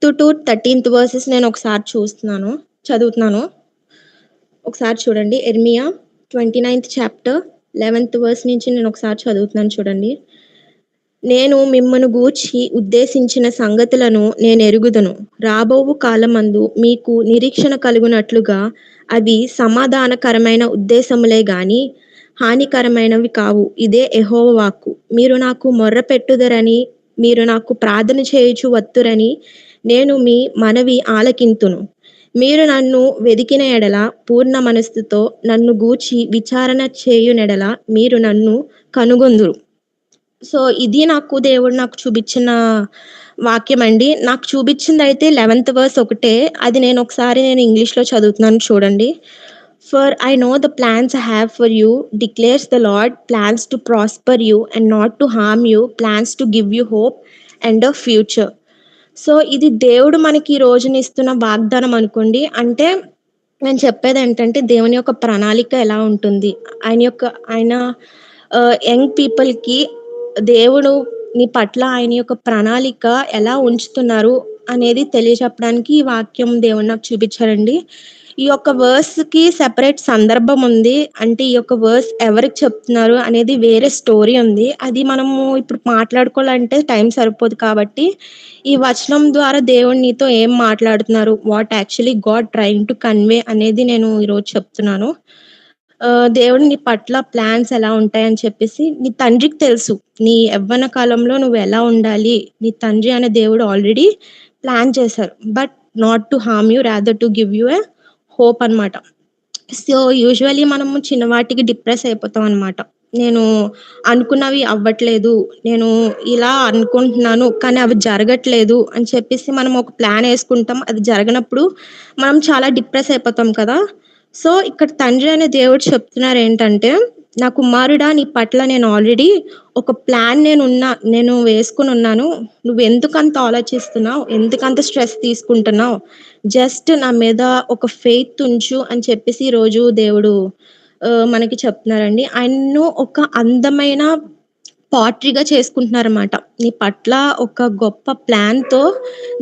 13th versus నేను ఒకసారి చదువుతున్నాను. ఒకసారి చూడండి. ఇర్మియా 29th చాప్టర్ 11th వర్స్ నుంచి నేను ఒకసారి చదువుతున్నాను చూడండి. నేను మిమ్మును గూర్చి ఉద్దేశించిన సంగతులను నేనెరుగుదును. రాబోవు కాలమందు మీకు నిరీక్షణ కలుగునట్లుగా అవి సమాధానకరమైన ఉద్దేశములే గాని హానికరమైనవి కావు. ఇదే యెహోవా వాక్కు. మీరు నాకు మొర్రపెట్టుదురని, మీరు నాకు ప్రార్థన చేయుచు వత్తురని నేను మీ మనవి ఆలకింతును. మీరు నన్ను వెదికిన ఎడల పూర్ణ మనస్సుతో నన్ను గూర్చి విచారణ చేయునెడల మీరు నన్ను కనుగొందురు. సో, ఇది దేవుడు నాకు చూపించిన వాక్యమండి. నాకు చూపించిందయితే 11th వర్స్ ఒకటే. అది నేను ఇంగ్లీష్‌లో చదువుతున్నాను చూడండి. For I know the plans I have for you, declares the Lord, plans to prosper you and not to harm you, plans to give you hope and a future. So, ఇది దేవుడు మనకి ఈ రోజునిస్తున్న వాగ్దానం అనుకోండి. అంటే నేను చెప్పేదేంటంటే దేవుని యొక్క ప్రణాళిక ఎలా ఉంటుంది? ఆయన యంగ్ పీపుల్‌కి దేవుడు నీ పట్ల ఆయన యొక్క ప్రణాళిక ఎలా ఉంచుతున్నారు అనేది తెలియచెప్పడానికి ఈ వాక్యం దేవుడు నాకు చూపించారండి. ఈ యొక్క వర్స్‌కి సెపరేట్ సందర్భం ఉంది. అంటే ఈ యొక్క వర్స్ ఎవరికి చెప్తున్నారు అనేది వేరే స్టోరీ ఉంది. అది మనము ఇప్పుడు మాట్లాడుకోవాలంటే టైం సరిపోదు కాబట్టి, ఈ వచనం ద్వారా దేవుడు నీతో ఏం మాట్లాడుతున్నారు? What actually God trying to convey అనేది నేను ఈరోజు చెప్తున్నాను. దేవుడు నీ పట్ల ప్లాన్స్ ఎలా ఉంటాయని చెప్పేసి నీ తండ్రికి తెలుసు. నీ యవ్వన కాలంలో నువ్వు ఎలా ఉండాలి? నీ తండ్రి అనే దేవుడు ఆల్రెడీ ప్లాన్ చేశారు. But not to harm you rather to give you a hope అన్నమాట. సో, యూజువల్లీ మనము చిన్న వాటికి డిప్రెస్ అయిపోతాం అన్నమాట. నేను అనుకున్నవి అవ్వట్లేదు. నేను ఇలా అనుకుంటున్నాను. కానీ అవి జరగట్లేదు అని చెప్పేసి మనం ఒక ప్లాన్ యేసుకుంటాం. అది జరగనప్పుడు మనం చాలా డిప్రెస్ అయిపోతాం కదా! సో, ఇక్కడ తండ్రి అనే దేవుడు చెప్తున్నారేంటంటే, నా కుమారుడా నీ పట్ల నేను ఆల్రెడీ ఒక ప్లాన్ నేను వేసుకొనున్నాను. నువ్వెందుకంత ఆలోచిస్తున్నావు? ఎందుకంత స్ట్రెస్ తీసుకుంటున్నావు? జస్ట్ నా మీద ఒక ఫెయిత్ ఉంచు అని చెప్పేసి ఈరోజు దేవుడు మనకి చెప్తున్నారండి. ఆయన్ను ఒక అందమైన పాట్రీగా చేసుకుంటున్నారన్నమాట. నీ పట్ల ఒక గొప్ప ప్లాన్‌తో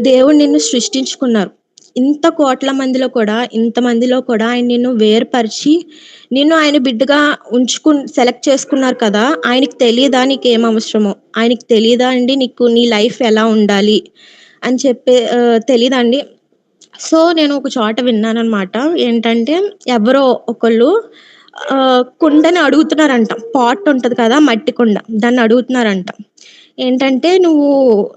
దేవుడు నిన్ను సృష్టించుకున్నారు. ఇంతమందిలో కూడా ఆయన నిన్ను వేరుపరిచి, నిన్ను ఆయన బిడ్డగా సెలెక్ట్ చేసుకున్నారు కదా! ఆయనకి తెలీదా నీకేం అవసరమో? ఆయనకి తెలీదా అండి నీ లైఫ్ ఎలా ఉండాలి అని తెలీదా అండి? సో, నేను ఒక చోట విన్నాననమాట. ఏంటంటే, ఎవరో ఒకళ్ళు కుండని అడుగుతున్నారంట. పాట్ ఉంటది కదా! మట్టి కుండ. దాన్ని అడుగుతున్నారంట. ఏంటంటే,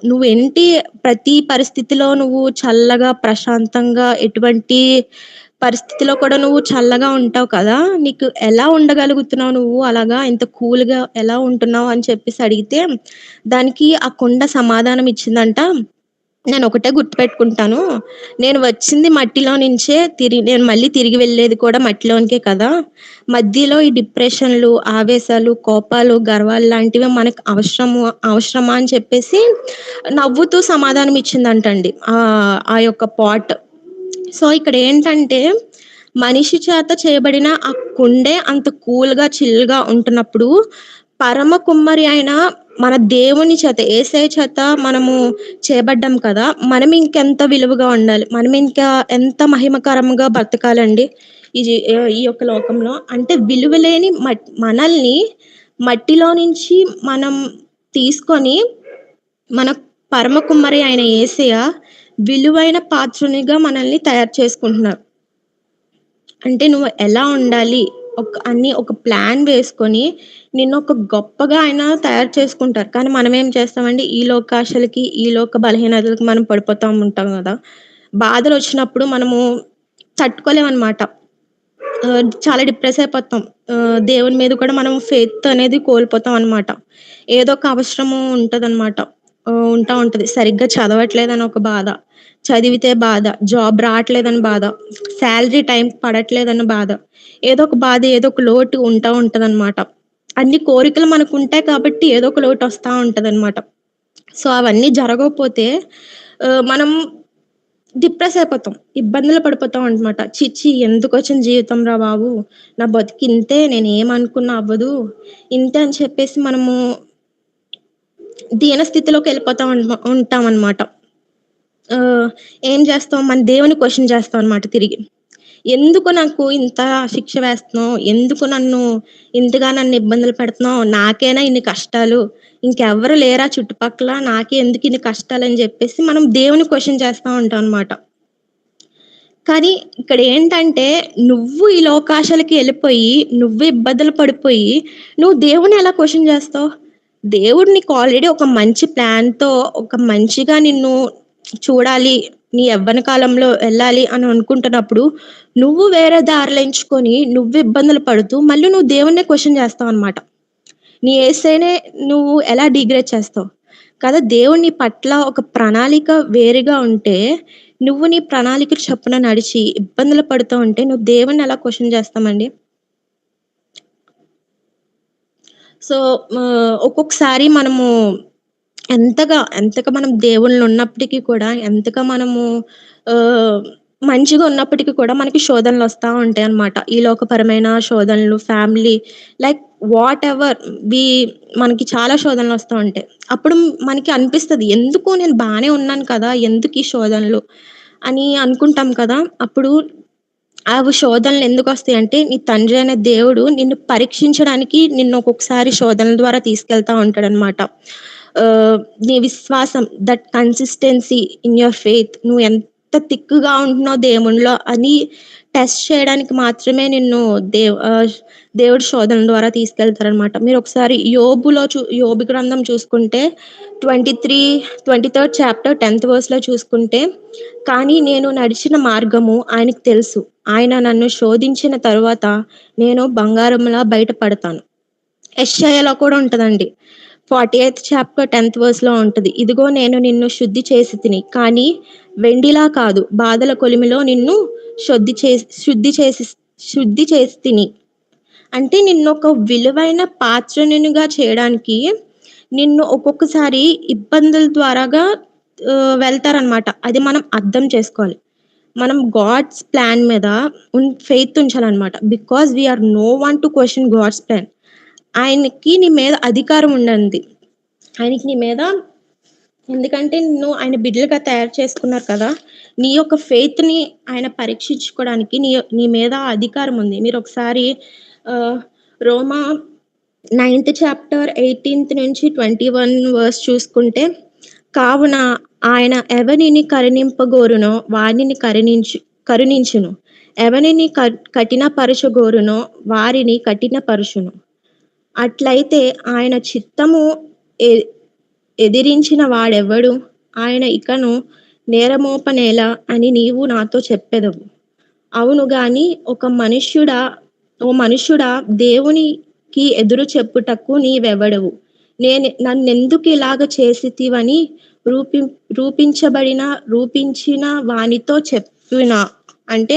నువ్వేంటి ప్రతి పరిస్థితిలో నువ్వు చల్లగా, ప్రశాంతంగా ఎటువంటి పరిస్థితిలో కూడా నువ్వు చల్లగా ఉంటావు కదా! నీకు ఎలా ఉండగలుగుతున్నావు నువ్వు అలాగా ఇంత కూల్‌గా ఎలా ఉంటున్నావు అని చెప్పేసి అడిగితే, దానికి ఆ కుండ సమాధానం ఇచ్చిందంట. నేనొకటే గుర్తుపెట్టుకుంటాను. నేను వచ్చింది మట్టిలో నుంచే నేను మళ్ళీ తిరిగి వెళ్ళేది కూడా మట్టిలోనికే కదా! మధ్యలో ఈ డిప్రెషన్‌లు, ఆవేశాలు, కోపాలు, గర్వాలు లాంటివి మనకు అవసరమా అని చెప్పేసి నవ్వుతూ సమాధానం ఇచ్చిందంటండి. ఆ యొక్క పాట్. సో, ఇక్కడేంటంటే మనిషి చేత చేయబడిన ఆ కుండే అంత కూల్‌గా, చిల్‌గా ఉంటున్నప్పుడు, పరమ కుమ్మరి అయిన మన దేవుని చేత, యేసయ్య చేత మనము చేయబడ్డాం కదా! మనం ఇంకెంత విలువగా ఉండాలి. మనం ఇంకా ఎంత మహిమకరంగా బతకాలండి. ఈ యొక్క లోకంలో. అంటే విలువలేని మనల్ని మట్టిలో నుంచి మనం తీసుకొని, మన పరమ కుమ్మరి అయిన యేసయ్య విలువైన పాత్రునిగా మనల్ని తయారు చేసుకుంటున్నారు. అంటే నువ్వు ఎలా ఉండాలి? ఒక ప్లాన్ వేసుకొని నిన్నొక గొప్పగా ఆయన తయారు చేసుకుంటారు. కానీ మనమేం చేస్తామండి, ఈ లోకాశలకి, ఈ లోక బలహీనతలకి మనం పడిపోతా ఉంటాం గదా! బాధలొచ్చినప్పుడు మనము తట్టుకోలేమనమాట. చాలా డిప్రెస్ అయిపోతాం. దేవుని మీద కూడా మనం ఫెయిత్ అనేది కోల్పోతాం అనమాట. ఏదో ఒక అవసరము ఉంటదనమాట. ఉంటా ఉంటది. సరిగ్గా చదవట్లేదని ఒక బాధ, చదివితే బాధ, జాబ్ రావట్లేదని బాధ, సాలరీ టైంకి పడట్లేదన్న బాధ, ఏదో ఒక బాధ, ఏదో ఒక లోటు ఉంటా ఉంటదనమాట. అన్ని కోరికలు మనకుంటాయి కాబట్టి ఏదో ఒక లోటు వస్తా ఉంటదనమాట. సో, అవన్నీ జరగకపోతే మనం డిప్రెస్ అయిపోతాం. ఇబ్బందులు పడిపోతాం అనమాట. ఎందుకొచ్చిన జీవితం రా బాబు! నా బతుకింతే నేనేమనుకున్నా అవ్వదు. ఇంతే అని చెప్పేసి మనము దీన స్థితిలోకెళ్ళిపోతా ఉంటామనమాట. ఆహ్, ఏం చేస్తాం మన దేవుని క్వెషన్ చేస్తాం అన్నమాట తిరిగి. ఎందుకు నాకు ఇంత శిక్ష వేస్తున్నావు? ఎందుకు ఇంతగా నన్ను ఇబ్బందులు పెడుతున్నావు? నాకేనా ఇన్ని కష్టాలు? ఇంకెవ్వరు లేరా చుట్టుపక్కల? నాకే ఎందుకు ఇన్ని కష్టాలని జెప్పేసి మనం దేవుని క్వెషన్ చేస్తా ఉంటాం అన్నమాట. కానీ ఇక్కడేంటంటే, నువ్వు ఈ లోకాశలకి ఎళ్ళిపోయి, నువ్వు ఇబ్బందులు పడిపోయి, నువ్వు దేవుడిని ఎలా క్వెషన్ జేస్తావు? దేవుడు నీకు ఆల్రెడీ ఒక మంచి ప్లాన్‌తో, ఒక మంచిగా నిన్ను చూడాలి, నీ యవ్వన కాలంలో ఎళ్ళాలి అని అనుకుంటున్నప్పుడు, నువ్వు వేరే దారులు ఎంచుకొని, నువ్వు ఇబ్బందులు పడుతూ, మళ్ళీ నువ్వు దేవుడినే క్వెషన్ జేస్తావనమాట. నీ యేసయ్యనే నువ్వు ఎలా డిగ్రేడ్ చేస్తావు? కదా! దేవుడు నీ పట్ల ఒక ప్రణాళిక వేరుగా ఉంటే, నువ్వు నీ ప్రణాళిక చొప్పున నడిచి ఇబ్బందులు పడుతూ ఉంటే, నువ్వు దేవుడిని ఎలా క్వెషన్ చేస్తామండి? సో, ఒక్కొక్కసారి మనము ఎంతగా మనం దేవుళ్ళు ఉన్నప్పటికీ కూడా, ఎంతగా మనము ఆహ్, మంచిగా ఉన్నప్పటికీ కూడా మనకి శోధనలొస్తా ఉంటాయన్నమాట. ఈ లోకపరమైన శోధనలు, ఫ్యామిలీ లైక్ వాటెవర్ వి మనకి చాలా శోధనలొస్తా ఉంటాయి. అప్పుడు మనకి అనిపిస్తది. ఎందుకు నేను బానే ఉన్నాను కదా! ఎందుకు ఈ శోధనలు అని అనుకుంటాం కదా! అప్పుడు అవి శోధనలు ఎందుకొస్తాయంటే, నీ తండ్రి అయిన దేవుడు నిన్ను పరీక్షించడానికి నిన్ను ఒక్కొక్కసారి శోధనల ద్వారా తీసుకెళ్తా ఉంటాడనమాట. ఆహ్, నీ విశ్వాసం that consistency in your faith నువ్వు ఎంత థిక్‌గా ఉంటున్నావు దేవునిలో అని టెస్ట్ చేయడానికి మాత్రమే నిన్ను దేవుడు శోధనల ద్వారా తీసుకెళ్తారనమాట. మీరొకసారి యోబు గ్రంథం చూసుకుంటే 23 చాప్టర్ 10థ్ వర్స్‌లో చూసుకుంటే, కానీ నేను నడిచిన మార్గము ఆయనకు తెలుసు. ఆయన నన్ను శోధించిన తరువాత నేను బంగారంలా బయటపడతాను. యెషయాలో కూడా ఉంటదండి. 48థ్ చాప్టర్ 10థ్ వర్స్‌లో ఉంటది. ఇదిగో నేను నిన్ను శుద్ధి చేసితిని. కానీ వెండిలా కాదు, బాధల కొలిమిలో నిన్ను శుద్ధి చేసితిని. అంటే నిన్నొక విలువైన పాత్రనునిగా చేయడానికి నిన్ను ఒక్కొక్కసారి ఇబ్బందుల ద్వారాగా వెళ్తారనమాట. అది మనం అర్థం చేసుకోవాలి. మనం గాడ్స్ ప్లాన్ మీద ఫెయిత్ ఉంచాలనమాట. Because we are no one to question God's plan. ఆయనకి నీ మీద అధికారం ఉండంది. ఆయనకి నీ మీద ఎందుకంటే నిన్ను ఆయన బిడ్డలుగా తయారు చేసుకున్నారు కదా! నీ యొక్క ఫెయిత్‌ని ఆయన పరీక్షించుకోవడానికి నీ మీద అధికారం ఉంది. మీరొకసారి ఆహ్, రోమా 9థ్ చాప్టర్ 18 నుంచి 21 వర్స్ చూసుకుంటే, కావున ఆయన ఎవనిని కరుణింపగోరునో వానిని కరుణించును. ఎవనిని కఠినపరచగోరునో వారిని కఠినపరచును. అట్లయితే ఆయన చిత్తము ఎ ఎదిరించిన వాడెవ్వడు? ఆయన ఇకను నేరమోపనేలా అని నీవు నాతో చెప్పెదవు. అవును గాని ఓ మనుష్యుడా దేవునికి ఎదురు చెప్పుటకు నీవెవడవు? నన్నెందుకిలాగ చేసితివని రూపిం రూపించిన వానితో చెప్పినా అంటే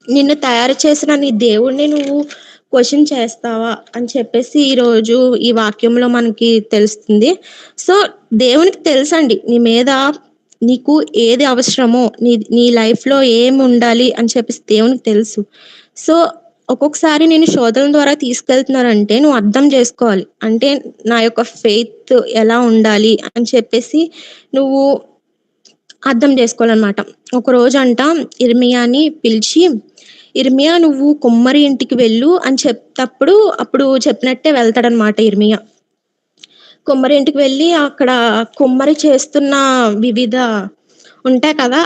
నిన్ను తయారు చేసిన నీ దేవుడిని నువ్వు క్వెషన్ చేస్తావా? అని చెప్పేసి ఈరోజు ఈ వాక్యంలో మనకి తెలుస్తుంది. సో, దేవునికి తెలుసండి నీ మీద నీకు ఏది అవసరమో, నీ లైఫ్‌లో ఏముండాలి అని చెప్పేసి దేవునికి తెలుసు. సో, ఒక్కొక్కసారి నిన్ను శోధనల ద్వారా తీసుకెళ్తున్నారంటే నువ్వు అర్థం జేసుకోవాలి. అంటే నా యొక్క ఫెయిత్ ఎలా ఉండాలి అని చెప్పేసి నువ్వు అర్థం జేసుకోవాలనమాట. ఒకరోజంట యిర్మీయాని పిలిచి, "యిర్మీయా నువ్వు కుమ్మరి ఇంటికి వెళ్ళు" అని అప్పుడు చెప్పినట్టే వెళ్తాడనమాట యిర్మీయా. కుమ్మరి ఇంటికి వెళ్ళి అక్కడ కుమ్మరి చేస్తున్న వివిధ ఉంటాయి కదా!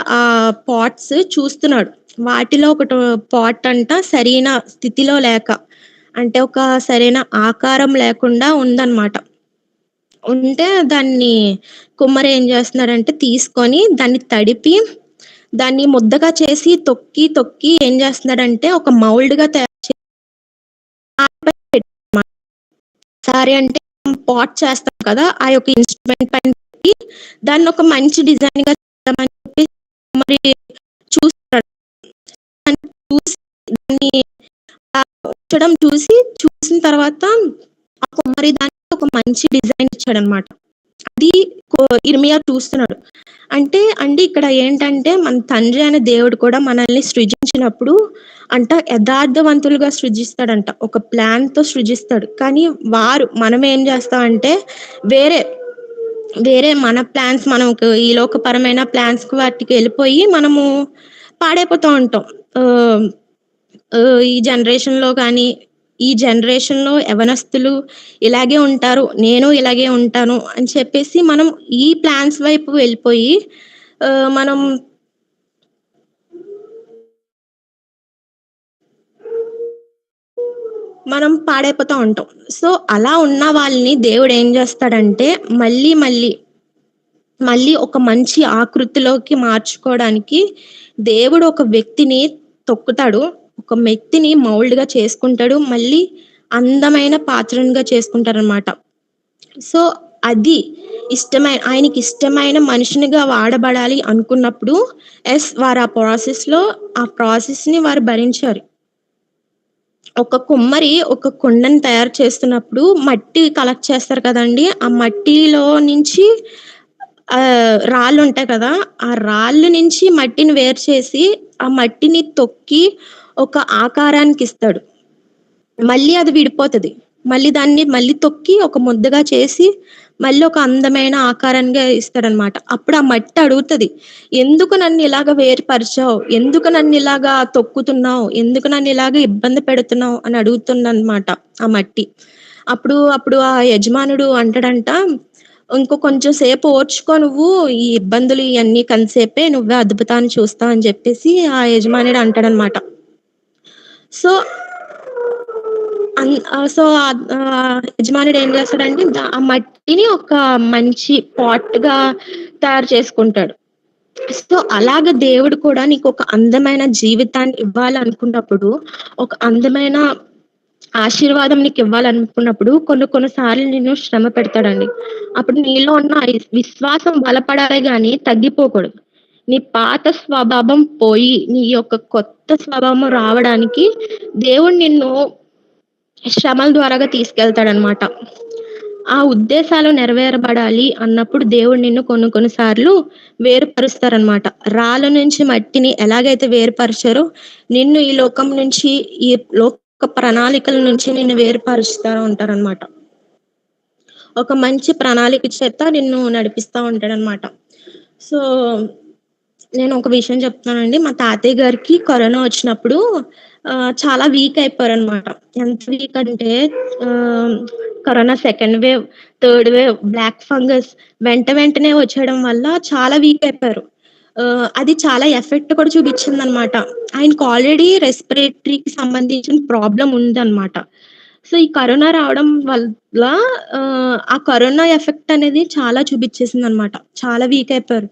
పాట్స్ చూస్తున్నాడు. వాటిలో పాట్ అంట సరైన స్థితిలో లేక, అంటే ఒక సరైన ఆకారం లేకుండా ఉందనమాట. ఉంటే దాన్ని కుమ్మరి ఏం చేస్తున్నాడంటే తీసుకొని దాన్ని తడిపి, దాన్ని ముద్దగా చేసి తొక్కి ఏం చేస్తున్నాడంటే ఒక మౌల్డ్‌గా తయారు చేసి సారీ అంటే పాట్ చేస్తాం కదా! ఆ యొక్క ఇన్‌స్ట్రుమెంట్ పైన పెట్టి దాన్నొక మంచి డిజైన్‌గా చేద్దామని చెప్పి మరి చూస్తాడు. దాన్ని చూసి దాన్ని చూసిన తర్వాత ఆ కుమ్మరి దానికి ఒక మంచి డిజైన్ ఇచ్చాడనమాట. అది యిర్మీయా చూస్తున్నాడు. అంటే అండి ఇక్కడ ఏంటంటే మన తండ్రి అనే దేవుడు కూడా మనల్ని సృజించినప్పుడు యథార్థవంతులుగా సృజిస్తాడంట. ఒక ప్లాన్‌తో సృజిస్తాడు. కానీ మనం ఏం చేస్తామంటే వేరే వేరే మన ప్లాన్స్ మనకు ఈ లోకపరమైన ప్లాన్స్‌కి వాటికి వెళ్ళిపోయి మనము పాడైపోతూ ఉంటాం. ఆహ్, ఈ జనరేషన్‌లో గానీ, ఈ జనరేషన్‌లో యవ్వనస్తులు ఇలాగే ఉంటారు. నేను ఇలాగే ఉంటాను అని చెప్పేసి మనం ఈ ప్లాన్స్ వైపు వెళ్ళిపోయి మనం మనం పాడైపోతా ఉంటాం. సో, అలా ఉన్న వాళ్ళని దేవుడేం జేస్తాడంటే మళ్ళీ ఒక మంచి ఆకృతిలోకి మార్చుకోవడానికి దేవుడు ఒక వ్యక్తిని తొక్కుతాడు. ఒక వ్యక్తిని మౌల్డ్‌గా చేసుకుంటాడు. మళ్ళీ అందమైన పాత్రనుగా చేసుకుంటారనమాట. సో, అది ఆయనకిష్టమైన మనిషినిగా వాడబడాలి అనుకున్నప్పుడు వారు ఆ ప్రాసెస్‌ని వారు భరించారు. ఒక కుమ్మరి ఒక కుండని తయారు చేస్తున్నప్పుడు మట్టి కలెక్ట్ చేస్తారు కదండీ! ఆ మట్టిలో నుంచి రాళ్ళుంటాయి కదా! ఆ రాళ్ళు నుంచి మట్టిని వేరు చేసి, ఆ మట్టిని తొక్కి ఒక ఆకారానికిస్తాడు. మళ్ళీ అది విడిపోతది. మళ్ళీ తొక్కి ఒక ముద్దగా చేసి, మళ్ళీ ఒక అందమైన ఆకారంగా ఇస్తాడనమాట. అప్పుడు ఆ మట్టి అడుగుతది, "ఎందుకు నన్నిలాగా వేరుపరిచావు? ఎందుకు నన్నిలాగా తొక్కుతున్నావు? ఎందుకు నన్నిలాగా ఇబ్బంది పెడుతున్నావు?" అని అడుగుతుందనమాట ఆ మట్టి. అప్పుడు ఆ యజమానుడు అంటాడంట, "ఇంకో కొంచెం సేపు ఓర్చుకో నువ్వు. ఈ ఇబ్బందులు ఇయన్నీ కొంతసేపే. నువ్వే అద్భుతాన్ని చూస్తావు" అని చెప్పేసి ఆ యజమానుడు అంటాడనమాట. సో, యజమానుడు ఏం చేస్తాడంటే ఆ మట్టిని ఒక మంచి పాట్‌గా తయారు చేసుకుంటాడు. సో, అలాగ దేవుడు కూడా నీకొక అందమైన జీవితాన్ని ఇవ్వాలనుకున్నప్పుడు, ఒక అందమైన ఆశీర్వాదం నీకివ్వాలనుకున్నప్పుడు కొన్ని సార్లు నిన్ను శ్రమ పెడతాడండి. అప్పుడు నీలో ఉన్న విశ్వాసం బలపడాలే గాని తగ్గిపోకూడదు. నీ పాత స్వభావం పోయి, నీ యొక్క కొత్త స్వభావం రావడానికి దేవుడు నిన్ను శ్రమల ద్వారాగా తీసుకెళ్తాడనమాట. ఆ ఉద్దేశాలు నెరవేరబడాలి అన్నప్పుడు దేవుడు నిన్ను కొన్ని సార్లు వేరుపరుస్తారనమాట. రాళ్ళ నుంచి మట్టిని ఎలాగైతే వేరుపరిచారో, నిన్ను ఈ లోకం నుంచి, ఈ లోక ప్రణాళికల నుంచి నిన్ను వేరుపరుస్తా ఉంటారనమాట. ఒక మంచి ప్రణాళిక చేత నిన్ను నడిపిస్తా ఉంటాడనమాట. సో, నేను ఒక విషయం చెప్తున్నానండి. మా తాతయ్య గారికి కరోనా వచ్చినప్పుడు చాలా వీక్ అయిపోయారనమాట. ఎంత వీక్ అంటే ah, corona second wave, third wave, black fungus వెంటనే వచ్చేయడం వల్ల చాలా వీక్ అయిపోయారు. అది చాలా ఎఫెక్ట్ కూడా చూపించిందనమాట. ఆయనకు ఆల్రెడీ రెస్పిరేటరీకి సంబంధించిన ప్రాబ్లమ్ ఉందనమాట. సో, ఈ కరోనా రావడం వల్ల ఆ కరోనా ఎఫెక్ట్ అనేది చాలా చూపించేసిందనమాట. చాలా వీక్ అయిపోయారు.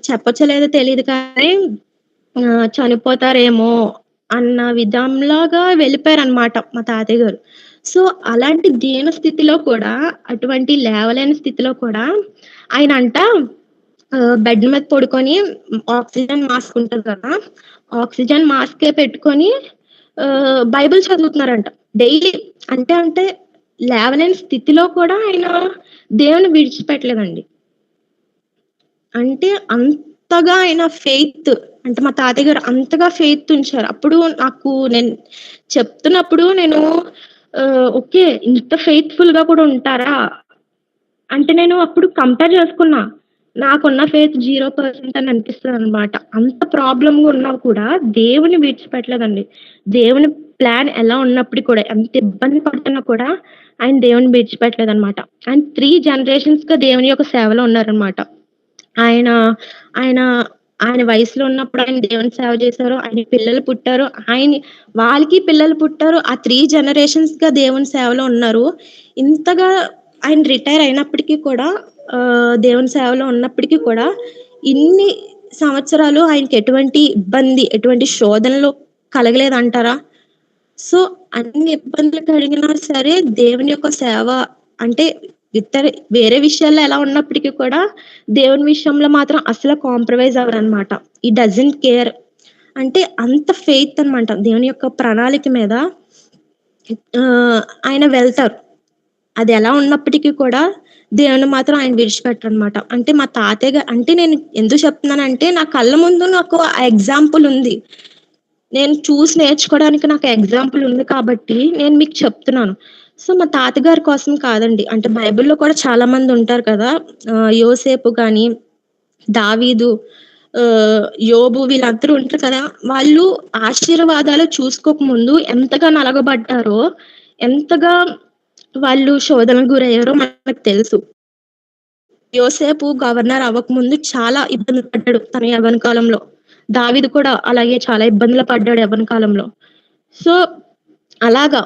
చెప్పొచ్చో లేదో తెలీదు కానీ చనిపోతారేమో అన్న విధంలాగా వెళ్ళిపోయారనమాట మా తాతయ్య గారు. సో, అలాంటి దీన స్థితిలో కూడా, అటువంటి లేవలేని స్థితిలో కూడా ఆయనంట బెడ్ మీద పడుకొని ఆక్సిజన్ మాస్క్ ఉంటది కదా! ఆక్సిజన్ మాస్కే పెట్టుకొని బైబిల్ చదువుతున్నారంట డైలీ. అంటే లేవలేని స్థితిలో కూడా ఆయన దేవుడిని విడిచిపెట్టలేదండి. అంటే అంతగా ఆయన ఫెయిత్, అంటే మా తాతయ్య గారు అంతగా ఫెయిత్ ఉంచారు. అప్పుడు నేను చెప్తున్నప్పుడు నేను ఓకే. ఇంత ఫెయిత్‌ఫుల్‌గా కూడా ఉంటారా? అంటే నేను అప్పుడు కంపేర్ చేసుకున్నా. నాకున్న ఫెయిత్ 0% అని అనిపిస్తదనమాట. అంత ప్రాబ్లమ్‌గా ఉన్నా కూడా దేవుడిని విడిచిపెట్టలేదండి. దేవుని ప్లాన్ ఎలా ఉన్నప్పటికి కూడా, ఎంత ఇబ్బంది పడుతున్నా కూడా ఆయన దేవుడిని విడిచిపెట్టలేదనమాట. ఆయన 3 జనరేషన్స్‌గా దేవుని యొక్క సేవలో ఉన్నారనమాట. ఆయన, ఆయన, ఆయన వయసులో ఉన్నప్పుడు ఆయన దేవుని సేవ చేశారు. ఆయనకి పిల్లలు పుట్టారు. వాళ్ళకి పిల్లలు పుట్టారు. ఆ 3 జనరేషన్స్‌గా దేవుని సేవలో ఉన్నారు. ఇంతగా ఆయన రిటైర్ అయినప్పటికి కూడా దేవుని సేవలో ఉన్నప్పటికి కూడా ఇన్ని సంవత్సరాలు ఆయనకి ఎటువంటి ఇబ్బంది, ఎటువంటి శోధనలు కలగలేదంటారా? సో, అన్ని ఇబ్బందులు కలిగినా సరే దేవుని యొక్క సేవ అంటే ఇతర వేరే విషయాల్లో ఎలా ఉన్నప్పటికి కూడా దేవుని విషయంలో మాత్రం అసలు కాంప్రమైజ్ అవ్వరనమాట. He doesn't care. అంటే అంత ఫెయిత్ అనమాట. దేవుని యొక్క ప్రణాళిక మీద ఆహ్, ఆయన వెళ్తారు. అది ఎలా ఉన్నప్పటికి కూడా దేవుడిని మాత్రం ఆయన విడిచిపెట్టరనమాట. అంటే మా తాతయ్య అంటే నేను ఎందుకు చెప్తున్నానంటే నా కళ్ళ ముందు నాకు ఆ ఎగ్జాంపుల్ ఉంది. నేను చూసి నేర్చుకోవడానికి నాకు ఎగ్జాంపుల్ ఉంది కాబట్టి నేను మీకు చెప్తున్నాను. సో, మా తాతగారి కోసం కాదండి. అంటే బైబిల్‌లో కూడా చాలా మందుంటారు కదా! యోసేపు గాని, దావీదు, యోబు వీళ్ళందరూ ఉంటారు కదా! వాళ్ళు ఆశీర్వాదాలు చూసుకోక ముందు ఎంతగా నలగబడ్డారో, ఎంతగా వాళ్ళు శోధనకు గురయ్యారో మనకు తెలుసు. యోసేపు గవర్నర్ అవ్వకముందు చాలా ఇబ్బందులు పడ్డాడు తన యవ్వన కాలంలో. దావీదు కూడా అలాగే చాలా ఇబ్బందులు పడ్డాడు యవ్వన కాలంలో. సో, అలాగా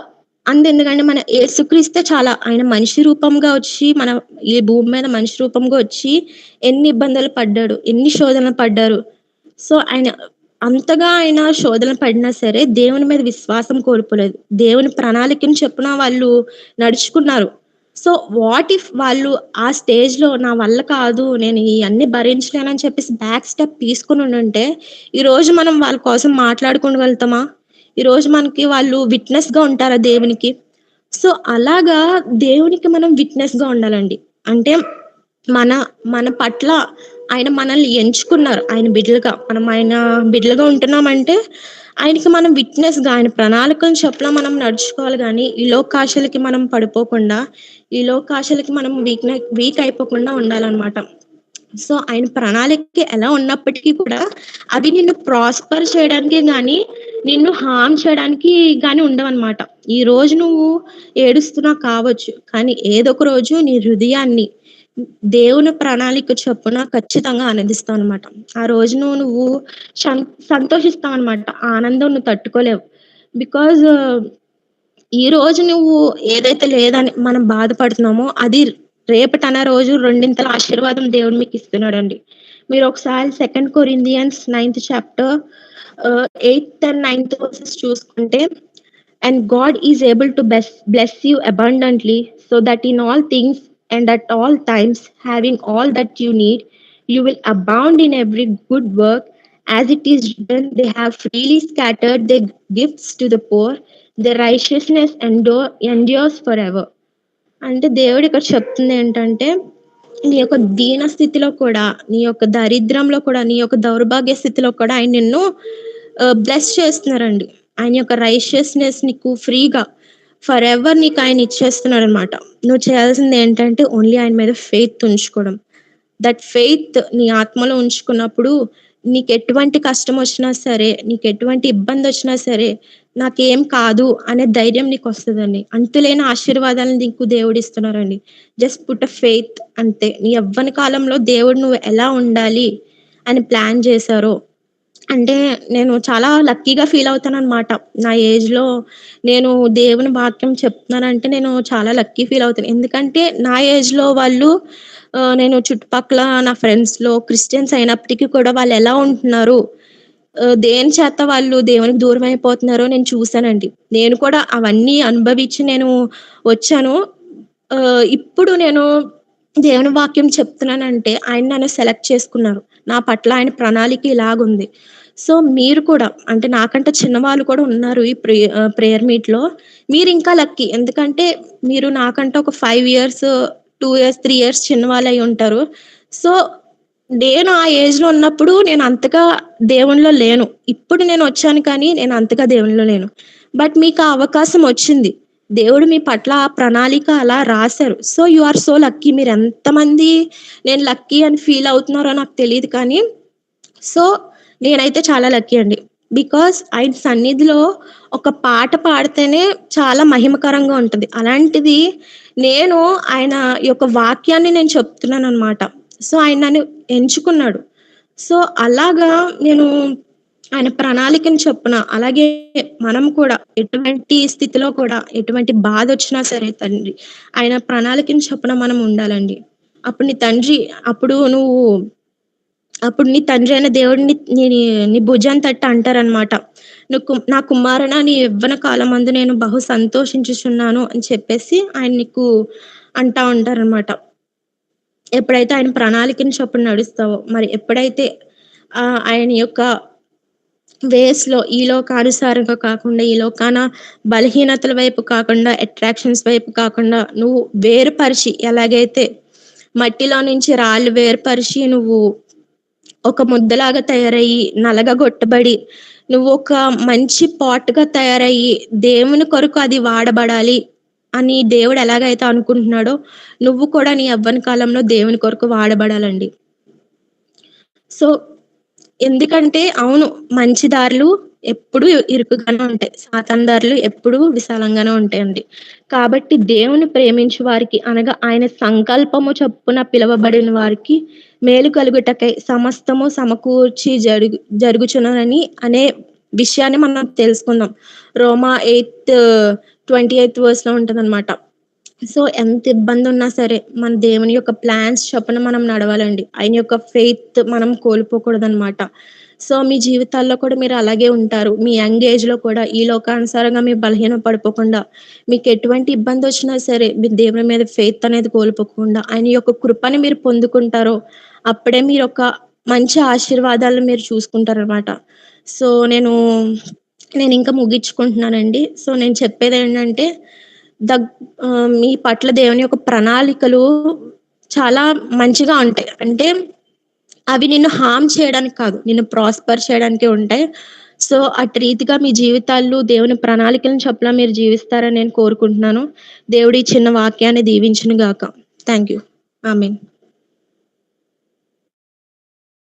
అంతెందుకండి మన యేసుక్రీస్తే చాలా ఆయన మనిషి రూపంగా వచ్చి మన ఈ భూమి మీద మనిషి రూపంగా వచ్చి ఎన్ని ఇబ్బందులు పడ్డాడు. ఎన్ని శోధనలు పడ్డారు. సో, అంతగా ఆయన శోధనలు పడినా సరే దేవుని మీద విశ్వాసం కోల్పోలేదు. దేవుని ప్రణాళికను చొప్పున వాళ్ళు నడుచుకున్నారు. సో, వాట్ ఇఫ్ వాళ్ళు ఆ స్టేజ్‌లో నా వల్ల కాదు, నేను ఇయన్నీ భరించలేనని చెప్పేసి బ్యాక్ స్టెప్ తీసుకొనుండుంటే, ఈరోజు మనం వాళ్ళ కోసం మాట్లాడుకోగలుగుతామా? ఈరోజు మనకి వాళ్ళు విట్‌నెస్‌గా ఉంటారా దేవునికి? సో, అలాగా దేవునికి మనం విట్‌నెస్‌గా ఉండాలండి. అంటే మన మన పట్ల ఆయన మనల్ని ఎంచుకున్నారు. ఆయన బిడ్డలుగా. మనం ఆయన బిడ్డలుగా ఉంటున్నామంటే, ఆయనకి మనం విట్‌నెస్‌గా ఆయన ప్రణాళికలను చొప్పున మనం నడుచుకోవాలి గానీ, ఈ లోకాశలకి మనం పడిపోకుండా, ఈ లోకాశలకి మనం వీక్ అయిపోకుండా ఉండాలనమాట. సో, ఆయన ప్రణాళిక ఎలా ఉన్నప్పటికీ కూడా, అవి నిన్ను ప్రాస్పర్ చేయడానికే గానీ, నిన్ను హార్మ్ చేయడానికి గానీ ఉండవనమాట. ఈరోజు నువ్వు ఏడుస్తున్నావు కావచ్చు, కానీ ఏదో ఒక రోజు నీ హృదయాన్ని దేవుని ప్రణాళిక చొప్పున ఖచ్చితంగా ఆనందిస్తావనమాట. ఆ రోజు నువ్వు సంతోషిస్తావనమాట. ఆ ఆనందం నువ్వు తట్టుకోలేవు. బికాజ్ ఈరోజు నువ్వు ఏదైతే లేదని మనం బాధపడుతున్నామో, అది రేపటనే రోజు రెండింతల ఆశీర్వాదం దేవుడు మీకిస్తున్నాడండి. మీరొకసారి 2 Corinthians ninth chapter eighth and ninth versus చూసుకుంటే, "And God is able to bless you abundantly, so that in all things and at all times, having all that you need, you will abound in every good work. As it is written, they have freely scattered their gifts to the poor. Their righteousness endures forever." అంటే దేవుడిక్కడ చెప్తుందేంటంటే, నీ యొక్క దీన స్థితిలో కూడా, నీ యొక్క దరిద్రంలో కూడా, నీ యొక్క దౌర్భాగ్య స్థితిలో కూడా ఆయన నిన్ను బ్లెస్ చేస్తున్నారండి. ఆయన యొక్క రైచియస్‌నెస్ నీకు ఫ్రీగా ఫరెవర్ నీకాయన ఇచ్చేస్తున్నాడనమాట. నువ్వు చేయాల్సిందేంటంటే ఓన్లీ ఆయన మీద ఫెయిత్ ఉంచుకోవడం. దట్ ఫెయిత్ నీ ఆత్మలో ఉంచుకున్నప్పుడు నీకెటువంటి కష్టమొచ్చినా సరే, నీకెటువంటి ఇబ్బందొచ్చినా సరే, నాకేం కాదు అనే ధైర్యం నీకొస్తదండి. అంతులేని ఆశీర్వాదాలను నీకు దేవుడిస్తున్నారండి. జస్ట్ పుట్ ఎ ఫెయిత్ అంతే. నీ యవ్వన కాలంలో దేవుడు నువ్వు ఎలా ఉండాలి అని ప్లాన్ చేశారో అంటే నేను చాలా లక్కీగా ఫీల్ అవుతాననమాట. నా ఏజ్‌లో నేను దేవుని వాక్యం చెప్తున్నానంటే నేను చాలా లక్కీ ఫీల్ అవుతాను. ఎందుకంటే నా ఏజ్‌లో వాళ్ళు నేను చుట్టుపక్కల నా ఫ్రెండ్స్‌లో క్రిస్టియన్స్ అయినప్పటికీ కూడా వాళ్ళెలా ఉంటున్నారు, దేని చేత వాళ్ళు దేవునికి దూరం అయిపోతున్నారో నేను చూసానండి. నేను కూడా అవన్నీ అనుభవించి నేను వచ్చాను. ఇప్పుడు నేను దేవుని వాక్యం చెప్తున్నానంటే ఆయన నన్ను సెలెక్ట్ చేసుకున్నారు. నా పట్ల ఆయన ప్రణాళిక ఇలాగుంది. సో, మీరు కూడా అంటే నాకంటే చిన్నవాళ్ళు కూడా ఉన్నారు ఈ ప్రేయర్ మీట్‌లో. మీరింకా లక్కీ. ఎందుకంటే మీరు నాకంటే ఒక 5 ఇయర్స్, 2 ఇయర్స్, 3 ఇయర్స్ చిన్నవాళ్ళై ఉంటారు. సో, నేను ఆ ఏజ్‌లో ఉన్నప్పుడు నేను అంతగా దేవునిలో లేను. ఇప్పుడు నేనొచ్చాను కానీ నేను అంతగా దేవునిలో లేను. బట్ మీకా అవకాశం వచ్చింది. దేవుడు మీ పట్ల ఆ ప్రణాళిక అలా రాసారు. So, you are so lucky. మీరెంతమంది నేను లక్కీ అని ఫీల్ అవుతున్నారో నాకు తెలీదు కానీ, సో, నేనైతే చాలా లక్కీ అండి. బికాజ్ ఆయన సన్నిధిలో ఒక పాట పాడితేనే చాలా మహిమకరంగా ఉంటది. అలాంటిది నేను ఆయన యొక్క వాక్యాన్ని నేను చెప్తున్నాననమాట. సో, ఆయన నన్ను ఎంచుకున్నాడు. సో, అలాగా నేను ఆయన ప్రణాళికను చొప్పున అలాగే మనం కూడా ఎటువంటి స్థితిలో కూడా, ఎటువంటి బాధొచ్చినా సరే ఆయన ప్రణాళికను చొప్పున మనం ఉండాలండి. అప్పుడు నీ తండ్రి అప్పుడు నువ్వు అప్పుడు నీ తండ్రి అయిన దేవుడిని నీ భుజాన్ని తట్టి అంటారనమాట. నా కుమారుడా నీ యవ్వన కాలమందు నేను బహు సంతోషించుచున్నాను అని చెప్పేసి ఆయన నీకు అంటా ఉంటారనమాట. ఎప్పుడైతే ఆయన ప్రణాళికను చొప్పున నడుస్తావో, మరి ఎప్పుడైతే ఆయన యొక్క వేస్‌లో ఈ లోకానుసారంగా కాకుండా, ఈ లోకాన బలహీనతల వైపు కాకుండా, అట్రాక్షన్స్ వైపు కాకుండా, నువ్వు వేరుపరిచి ఎలాగైతే మట్టిలో నుంచి రాళ్ళు వేరుపరిచి నువ్వు ఒక ముద్దలాగా తయారయ్యి, నలగగొట్టబడి, నువ్వొక మంచి పాట్‌గా తయారయ్యి, దేవుని కొరకు అది వాడబడాలి అని దేవుడు ఎలాగైతే అనుకుంటున్నాడో, నువ్వు కూడా నీ యవ్వన కాలంలో దేవుని కొరకు వాడబడాలండి. సో, ఎందుకంటే అవును. మంచి దారులు ఎప్పుడూ ఇరుకుగానే ఉంటాయి. సాతాను దారులు ఎప్పుడూ విశాలంగానే ఉంటాయండి. కాబట్టి దేవుని ప్రేమించు వారికి అనగా ఆయన సంకల్పము చొప్పున పిలువబడిన వారికి మేలు కలుగుటకై సమస్తము సమకూర్చి జరుగుచున్నదని అనే విషయాన్ని మనం తెలుసుకుందాం. రోమా 28 వర్స్‌లో ఉంటదనమాట. సో, ఎంత ఇబ్బందున్నా సరే, మన దేవుని యొక్క ప్లాన్స్ చొప్పున మనం నడవాలండి. ఆయన యొక్క ఫెయిత్ మనం కోల్పోకూడదనమాట. సో, మీ జీవితాల్లో కూడా మీరు అలాగే ఉంటారు. మీ యంగ్ ఏజ్‌లో కూడా ఈ లోకానుసారంగా మీరు బలహీన పడిపోకుండా, మీకెటువంటి ఇబ్బందొచ్చినా సరే, మీరు దేవుని మీద ఫెయిత్ అనేది కోల్పోకుండా, ఆయన యొక్క కృపని మీరు పొందుకుంటారో, అప్పుడే మీరొక మంచి ఆశీర్వాదాలను మీరు చూసుకుంటారనమాట. సో, నేనింకా ముగించుకుంటున్నానండి. సో, నేను చెప్పేదేంటంటే మీ పట్ల దేవుని యొక్క ప్రణాళికలు చాలా మంచిగా ఉంటాయి. అంటే అవి నిన్ను హార్మ్ చేయడానికి కాదు. నిన్ను ప్రాస్పర్ చేయడానికే ఉంటాయి. సో, అటు రీతిగా మీ జీవితాల్లో దేవుని ప్రణాళికలను చొప్పున మీరు జీవిస్తారని నేను కోరుకుంటున్నాను. దేవుడు ఈ చిన్న వాక్యాన్ని దీవించును గాక. Thank you. ఆమేన్.